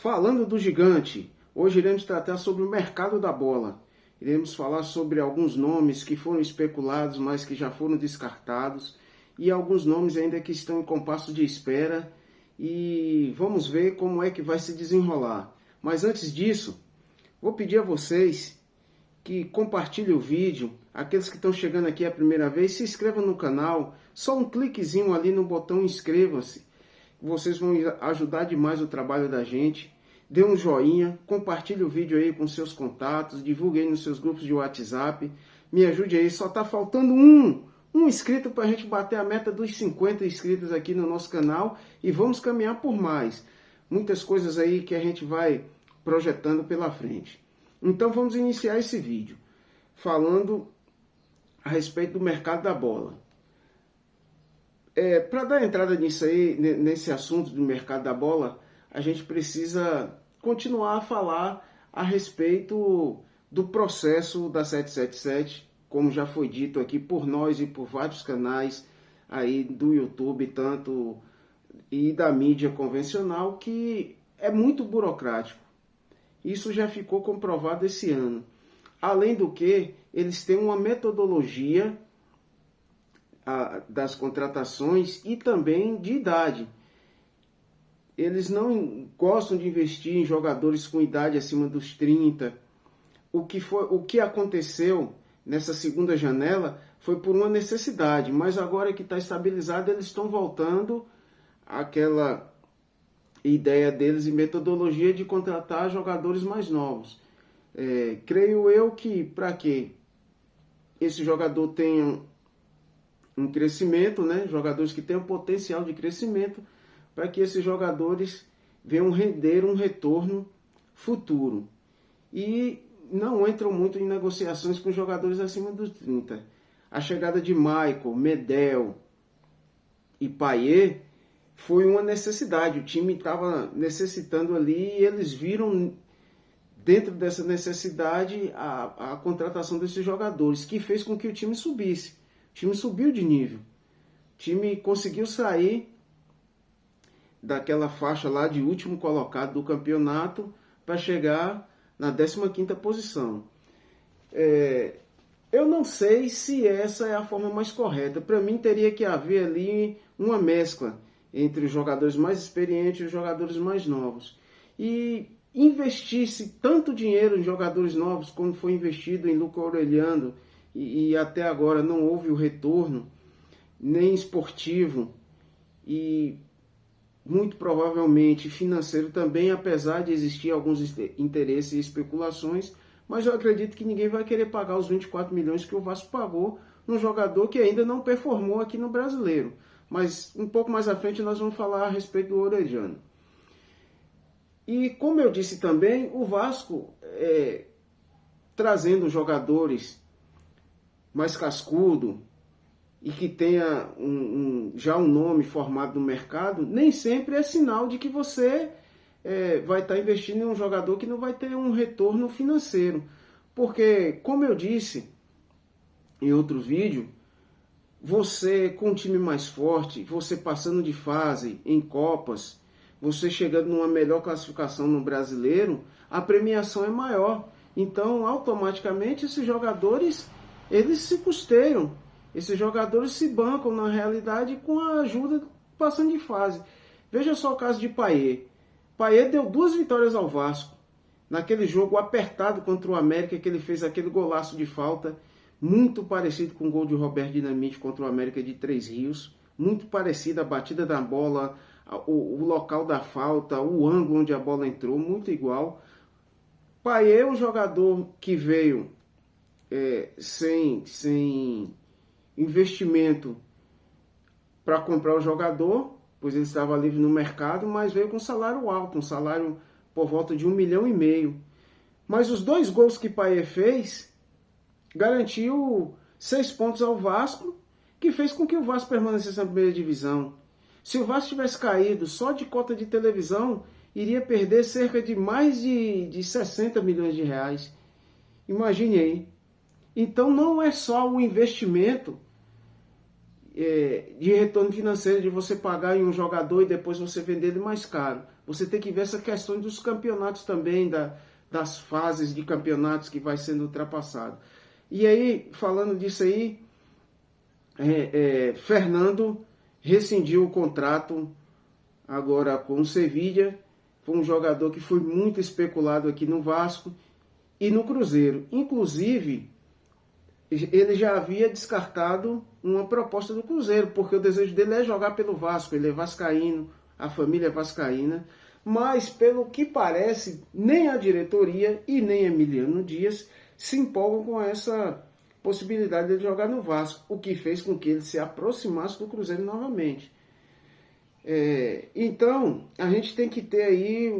Falando do gigante, hoje iremos tratar sobre o mercado da bola. Iremos falar sobre alguns nomes que foram especulados, mas que já foram descartados, e alguns nomes ainda que estão em compasso de espera, e vamos ver como é que vai se desenrolar. Mas antes disso, vou pedir a vocês que compartilhem o vídeo. Aqueles que estão chegando aqui a primeira vez, se inscrevam no canal, só um cliquezinho ali no botão inscreva-se. Vocês vão ajudar demais o trabalho da gente. Dê um joinha, compartilhe o vídeo aí com seus contatos, divulgue aí nos seus grupos de WhatsApp. Me ajude aí, só está faltando um inscrito para a gente bater a meta dos 50 inscritos aqui no nosso canal e vamos caminhar por mais. Muitas coisas aí que a gente vai projetando pela frente. Então vamos iniciar esse vídeo falando a respeito do mercado da bola. Para dar entrada nisso aí, nesse assunto do mercado da bola, a gente precisa continuar a falar a respeito do processo da 777, como já foi dito aqui por nós e por vários canais aí do YouTube, tanto e da mídia convencional, que é muito burocrático. Isso já ficou comprovado esse ano. Além do que, eles têm uma metodologia das contratações e também de idade. Eles não gostam de investir em jogadores com idade acima dos 30. O que aconteceu nessa segunda janela foi por uma necessidade, mas agora que está estabilizado, eles estão voltando àquela ideia deles e metodologia de contratar jogadores mais novos. Creio eu que para que esse jogador tenha um crescimento, né? Jogadores que tenham potencial de crescimento, para que esses jogadores venham render um retorno futuro. E não entram muito em negociações com jogadores acima dos 30. A chegada de Michael, Medel e Payet foi uma necessidade. O time estava necessitando ali e eles viram dentro dessa necessidade a contratação desses jogadores, que fez com que o time subisse. O time subiu de nível. O time conseguiu sair daquela faixa lá de último colocado do campeonato para chegar na 15ª posição. Eu não sei se essa é a forma mais correta. Para mim teria que haver ali uma mescla entre os jogadores mais experientes e os jogadores mais novos. E investir-se tanto dinheiro em jogadores novos como foi investido em Luca Aureliano, e até agora não houve o retorno, nem esportivo e muito provavelmente financeiro também, apesar de existir alguns interesses e especulações, mas eu acredito que ninguém vai querer pagar os 24 milhões que o Vasco pagou num jogador que ainda não performou aqui no Brasileiro. Mas um pouco mais à frente nós vamos falar a respeito do Orellano. E como eu disse também, o Vasco trazendo jogadores mais cascudo e que tenha já um nome formado no mercado, nem sempre é sinal de que você vai estar investindo em um jogador que não vai ter um retorno financeiro. Porque, como eu disse em outro vídeo, você com um time mais forte, você passando de fase em Copas, você chegando numa melhor classificação no Brasileiro, a premiação é maior. Então, automaticamente, esses jogadores eles se custeiam. Esses jogadores se bancam, na realidade, com a ajuda passando de fase. Veja só o caso de Payet. Payet deu 2 vitórias ao Vasco. Naquele jogo apertado contra o América, que ele fez aquele golaço de falta, muito parecido com o gol de Roberto Dinamite contra o América de Três Rios. Muito parecido a batida da bola, o local da falta, o ângulo onde a bola entrou, muito igual. Payet é um jogador que veio sem investimento para comprar o jogador, pois ele estava livre no mercado, mas veio com salário alto, um salário por volta de 1,5 milhão. Mas os 2 gols que Payet fez garantiu 6 pontos ao Vasco, que fez com que o Vasco permanecesse na primeira divisão. Se o Vasco tivesse caído só de cota de televisão, iria perder cerca de mais de 60 milhões de reais. Imagine aí. Então não é só o investimento de retorno financeiro, de você pagar em um jogador e depois você vender ele mais caro. Você tem que ver essa questão dos campeonatos também, das fases de campeonatos que vai sendo ultrapassado. E aí, falando disso aí, Fernando rescindiu o contrato agora com o Sevilla. Foi um jogador que foi muito especulado aqui no Vasco e no Cruzeiro. Inclusive, ele já havia descartado uma proposta do Cruzeiro, porque o desejo dele é jogar pelo Vasco. Ele é vascaíno, a família é vascaína. Mas, pelo que parece, nem a diretoria e nem Emiliano Dias se empolgam com essa possibilidade de jogar no Vasco, o que fez com que ele se aproximasse do Cruzeiro novamente. Então, a gente tem que ter aí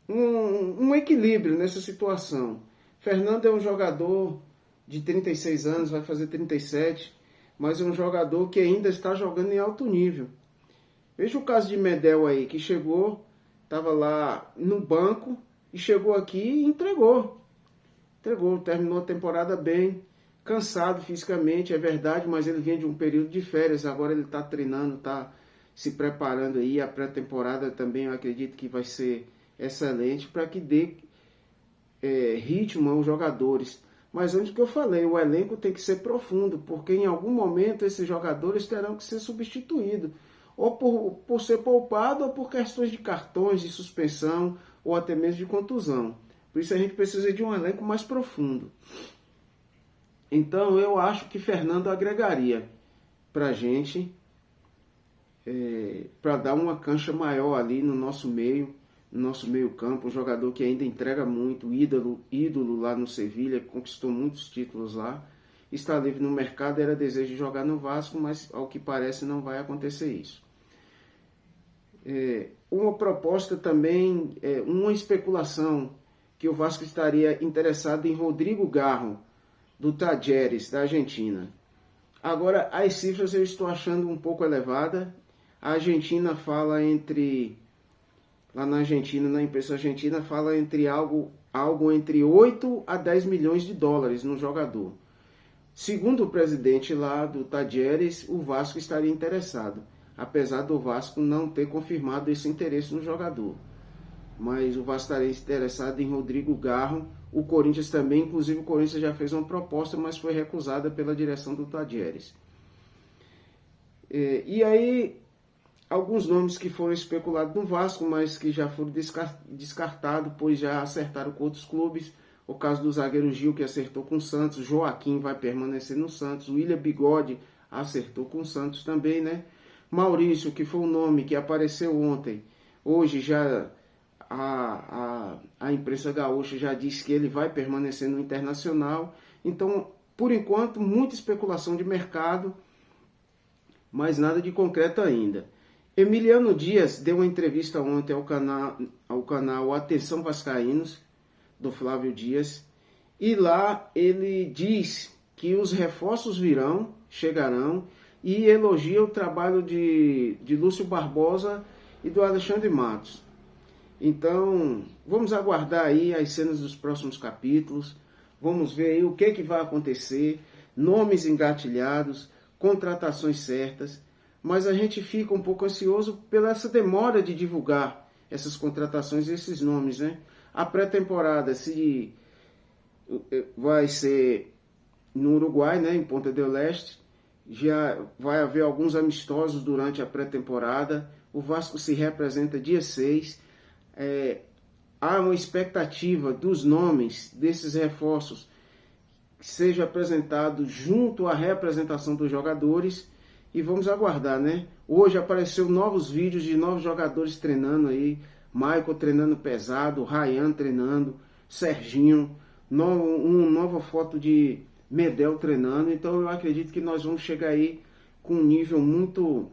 um equilíbrio nessa situação. Fernando é um jogador de 36 anos, vai fazer 37, mas é um jogador que ainda está jogando em alto nível. Veja o caso de Medel aí, que chegou, estava lá no banco e chegou aqui e entregou. Terminou a temporada bem, cansado fisicamente, é verdade, mas ele vinha de um período de férias, agora ele está treinando, está se preparando aí, a pré-temporada também eu acredito que vai ser excelente para que dê ritmo aos jogadores. Mas antes que eu falei, o elenco tem que ser profundo, porque em algum momento esses jogadores terão que ser substituídos, ou por ser poupado, ou por questões de cartões, de suspensão, ou até mesmo de contusão. Por isso a gente precisa de um elenco mais profundo. Então eu acho que Fernando agregaria para a gente, para dar uma cancha maior ali no nosso meio campo, um jogador que ainda entrega muito, ídolo lá no Sevilla, conquistou muitos títulos lá, está livre no mercado, era desejo de jogar no Vasco, mas ao que parece não vai acontecer isso. Uma proposta também, uma especulação, que o Vasco estaria interessado em Rodrigo Garro, do Talleres, da Argentina. Agora, as cifras eu estou achando um pouco elevada. A Argentina fala lá na Argentina, na imprensa argentina, fala entre algo entre 8 a 10 milhões de dólares no jogador. Segundo o presidente lá do Talleres, o Vasco estaria interessado, apesar do Vasco não ter confirmado esse interesse no jogador. Mas o Vasco estaria interessado em Rodrigo Garro, o Corinthians também, inclusive o Corinthians já fez uma proposta, mas foi recusada pela direção do Talleres. E aí, alguns nomes que foram especulados no Vasco, mas que já foram descartados, pois já acertaram com outros clubes. O caso do zagueiro Gil, que acertou com o Santos, Joaquim vai permanecer no Santos, William Bigode acertou com o Santos também, né? Maurício, que foi um nome que apareceu ontem, hoje já a imprensa gaúcha já disse que ele vai permanecer no Internacional. Então, por enquanto, muita especulação de mercado, mas nada de concreto ainda. Emiliano Dias deu uma entrevista ontem ao canal Atenção Vascaínos, do Flávio Dias, e lá ele diz que os reforços chegarão, e elogia o trabalho de Lúcio Barbosa e do Alexandre Matos. Então, vamos aguardar aí as cenas dos próximos capítulos, vamos ver aí o que vai acontecer, nomes engatilhados, contratações certas, mas a gente fica um pouco ansioso pela essa demora de divulgar essas contratações e esses nomes, né? A pré-temporada vai ser no Uruguai, né, em Ponta del Este, já vai haver alguns amistosos durante a pré-temporada, o Vasco se representa dia 6, há uma expectativa dos nomes desses reforços que seja apresentado junto à reapresentação dos jogadores, e vamos aguardar, né? Hoje apareceu novos vídeos de novos jogadores treinando aí, Michael treinando pesado, Ryan treinando, Serginho, nova foto de Medel treinando. Então eu acredito que nós vamos chegar aí com um nível muito,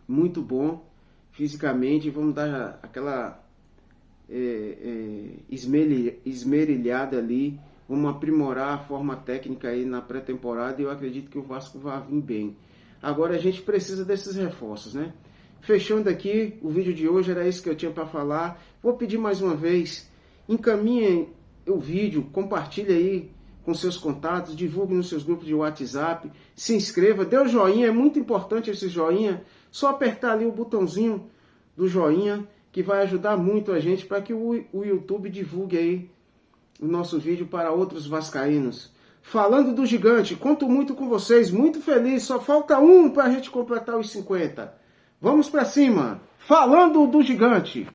muito bom fisicamente, vamos dar aquela esmerilhada ali, vamos aprimorar a forma técnica aí na pré-temporada, e eu acredito que o Vasco vai vir bem. Agora a gente precisa desses reforços, né? Fechando aqui, o vídeo de hoje era isso que eu tinha para falar. Vou pedir mais uma vez, encaminhem o vídeo, compartilhe aí com seus contatos, divulgue nos seus grupos de WhatsApp, se inscreva, dê o joinha, é muito importante esse joinha, só apertar ali o botãozinho do joinha, que vai ajudar muito a gente para que o YouTube divulgue aí o nosso vídeo para outros vascaínos. Falando do gigante, conto muito com vocês, muito feliz, só falta um para a gente completar os 50. Vamos para cima, falando do gigante.